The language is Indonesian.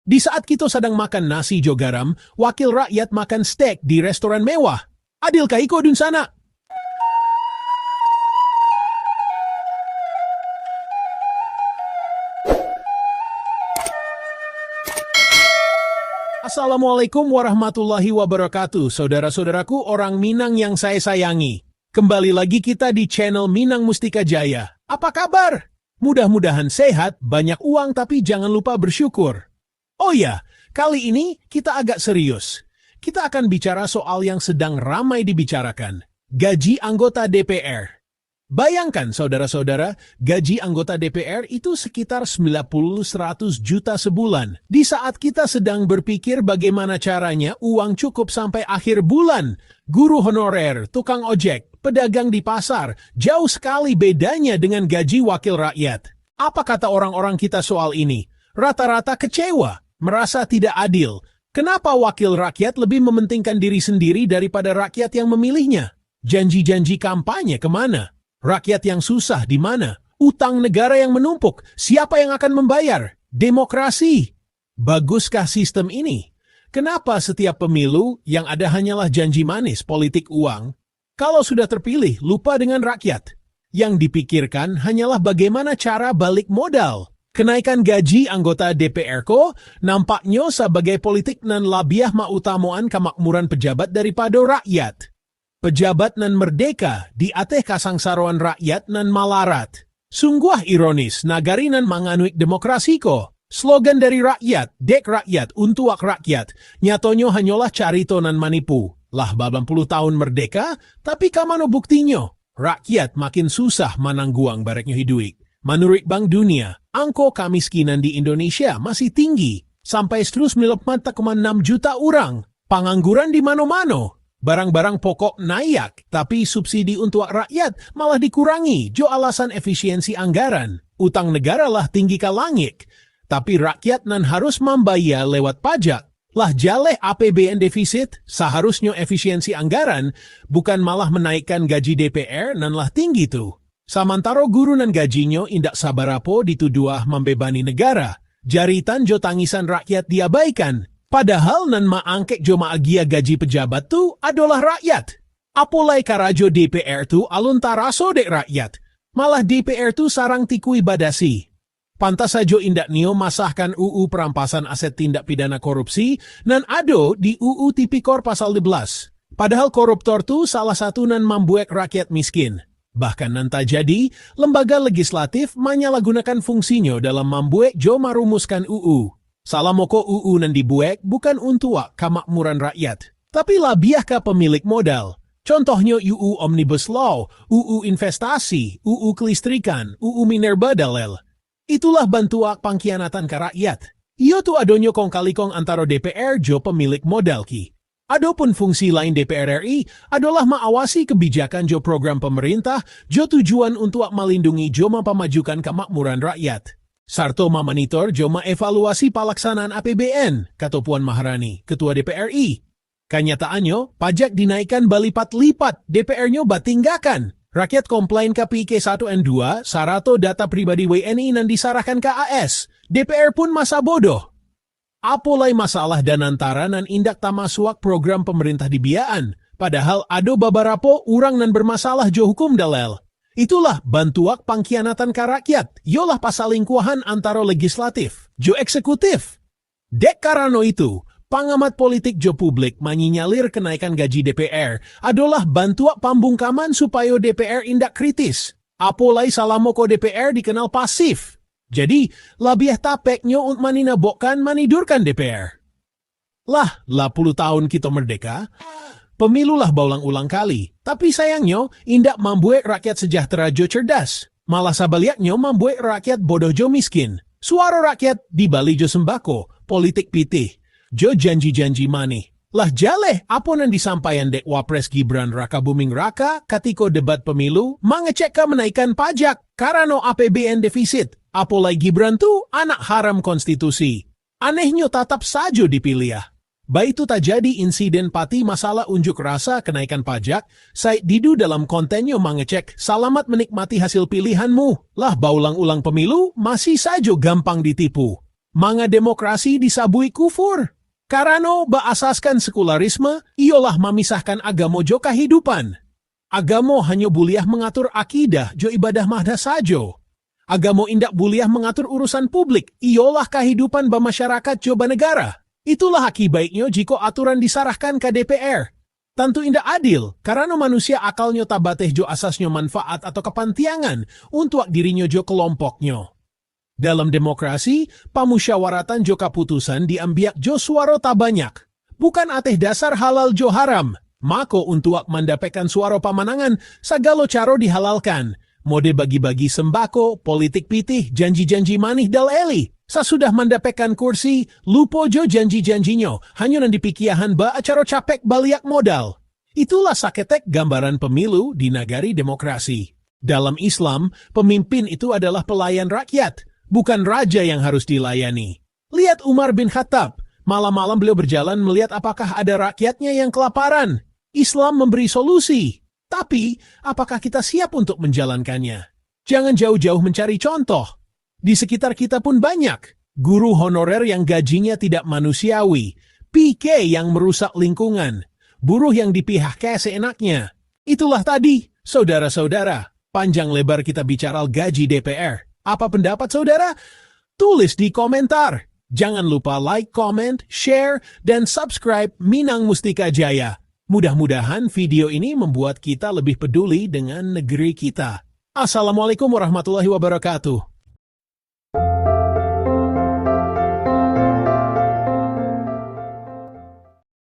Di saat kita sedang makan nasi jo garam, wakil rakyat makan steak di restoran mewah. Adilkah iko dun sana? Assalamualaikum warahmatullahi wabarakatuh, saudara-saudaraku orang Minang yang saya sayangi. Kembali lagi kita di channel Minang Mustika Jaya. Apa kabar? Mudah-mudahan sehat, banyak uang tapi jangan lupa bersyukur. Oh ya, kali ini kita agak serius. Kita akan bicara soal yang sedang ramai dibicarakan. Gaji anggota DPR. Bayangkan saudara-saudara, gaji anggota DPR itu sekitar 90-100 juta sebulan. Di saat kita sedang berpikir bagaimana caranya uang cukup sampai akhir bulan. Guru honorer, tukang ojek, pedagang di pasar, jauh sekali bedanya dengan gaji wakil rakyat. Apa kata orang-orang kita soal ini? Rata-rata kecewa, merasa tidak adil. Kenapa wakil rakyat lebih mementingkan diri sendiri daripada rakyat yang memilihnya? Janji-janji kampanye kemana? Rakyat yang susah di mana? Utang negara yang menumpuk, siapa yang akan membayar? Demokrasi. Baguskah sistem ini? Kenapa setiap pemilu yang ada hanyalah janji manis politik uang? Kalau sudah terpilih, lupa dengan rakyat. Yang dipikirkan hanyalah bagaimana cara balik modal. Kenaikan gaji anggota DPR ko nampaknya sebagai politik nan labiah mautamoan kemakmuran pejabat daripada rakyat. Pejabat nan merdeka di ateh kasangsaroan rakyat nan malarat. Sungguh ironis nagari nan manganuik demokrasi ko. Slogan dari rakyat, dek rakyat, untuk rakyat. Nyatonyo hanyalah carito nan manipu. Lah 80 tahun merdeka, tapi kamano buktinya? Rakyat makin susah manangguang bareknya hidup. Menurut Bank Dunia, angka kemiskinan di Indonesia masih tinggi, sampai 194,6 juta orang. Pengangguran di mana-mana. Barang-barang pokok naik, tapi subsidi untuk rakyat malah dikurangi jo alasan efisiensi anggaran. Utang negara lah tinggi ke langit, tapi rakyat nan harus membayar lewat pajak. Lah jaleh APBN defisit, seharusnya efisiensi anggaran, bukan malah menaikkan gaji DPR nan lah tinggi tuh. Samantara guru nan gajinya indak sabarapo dituduh membebani negara. Jaritan jo tangisan rakyat diabaikan. Padahal nan maangkek jo maagia gaji pejabat tu adalah rakyat. Apolai karajo DPR tu alun taraso dek rakyat. Malah DPR tu sarang tikui badasi. Pantas sajo indak nio masahkan UU perampasan aset tindak pidana korupsi nan ado di UU Tipikor pasal 12. Padahal koruptor tu salah satu nan membuat rakyat miskin. Bahkan nan tak jadi, lembaga legislatif menyalahgunakan fungsinya dalam membuat jo marumuskan UU. Salah moko UU nan dibuat bukan untuk kemakmuran rakyat, tapi labiah ke pemilik modal. Contohnya UU Omnibus Law, UU Investasi, UU Kelistrikan, UU Minerba Dalel. Itulah bantuan pengkhianatan ke rakyat. Iyo tu adonyo kong kalikong antara DPR jo pemilik modal ki. Adapun fungsi lain DPR RI adalah mengawasi kebijakan jo program pemerintah jo tujuan untuk melindungi jo memajukan kemakmuran rakyat. Sarto memonitor jo mengevaluasi pelaksanaan APBN, kata Puan Maharani, Ketua DPR RI. Kenyataannya, pajak dinaikkan berlipat-lipat, DPR-nya batinggakan. Rakyat komplain ke PK1N2, sarato data pribadi WNI nan disarahkan ke AS. DPR pun masa bodoh. Apolai masalah dan antara nan indak tamasuak program pemerintah dibiaan. Padahal ada babarapo orang nan bermasalah jo hukum dalel. Itulah bantuak pengkhianatan ke rakyat. Yolah pasalingkuhan antara legislatif, jo eksekutif. Dek karano itu, pengamat politik jo publik menyinyalir kenaikan gaji DPR adalah bantuak pambungkaman supaya DPR indak kritis. Apolai salamoko DPR dikenal pasif. Jadi, labiah tapeknya untuk maninabokkan manidurkan DPR. Lah 10 tahun kita merdeka, pemilulah berulang-ulang kali. Tapi sayangnya, indak membuat rakyat sejahtera jo cerdas. Malah sabaliaknya membuat rakyat bodoh jo miskin. Suara rakyat di Bali jo sembako, politik pitih. Jo janji-janji manih. Lah jaleh apa yang disampaikan dek Wapres Gibran Raka Buming Raka ketika debat pemilu mengecek ke menaikkan pajak karena APBN defisit. Apalagi Gibran tuh anak haram konstitusi. Anehnya tetap saja dipilih. Baik itu tak jadi insiden pati masalah unjuk rasa kenaikan pajak, Said Didu dalam kontennya mengecek selamat menikmati hasil pilihanmu. Lah baulang-ulang pemilu masih saja gampang ditipu. Manga demokrasi disabui kufur. Karano baasaskan sekularisme, ialah memisahkan agama jo kehidupan. Agama hanya buliah mengatur akidah jo ibadah mahda sajo. Agama indak buliah mengatur urusan publik, ialah kehidupan bermasyarakat jo negara. Itulah akibatnya jika aturan disarahkan ke DPR. Tentu indak adil, karena manusia akalnya tabateh jo asasnya manfaat atau kepantiangan untuk dirinya jo kelompoknya. Dalam demokrasi, pamusyawaratan jo keputusan diambiak jo suara tabanyak. Bukan ateh dasar halal jo haram. Mako untuk mendapatkan suara pamanangan, segala cara dihalalkan. Mode bagi-bagi sembako, politik pitih, janji-janji manih dal eli. Sesudah mendapatkan kursi, lupa jo janji-janjinya, hanya nanti pikiahan ba acara capek baliak modal. Itulah saketek gambaran pemilu di negari demokrasi. Dalam Islam, pemimpin itu adalah pelayan rakyat. Bukan raja yang harus dilayani. Lihat Umar bin Khattab. Malam-malam beliau berjalan melihat apakah ada rakyatnya yang kelaparan. Islam memberi solusi. Tapi, apakah kita siap untuk menjalankannya? Jangan jauh-jauh mencari contoh. Di sekitar kita pun banyak. Guru honorer yang gajinya tidak manusiawi. PK yang merusak lingkungan. Buruh yang di-PHK seenaknya. Itulah tadi, saudara-saudara. Panjang lebar kita bicara gaji DPR. Apa pendapat saudara? Tulis di komentar. Jangan lupa like, comment, share, dan subscribe Minang Mustika Jaya. Mudah-mudahan video ini membuat kita lebih peduli dengan negeri kita. Assalamualaikum warahmatullahi wabarakatuh.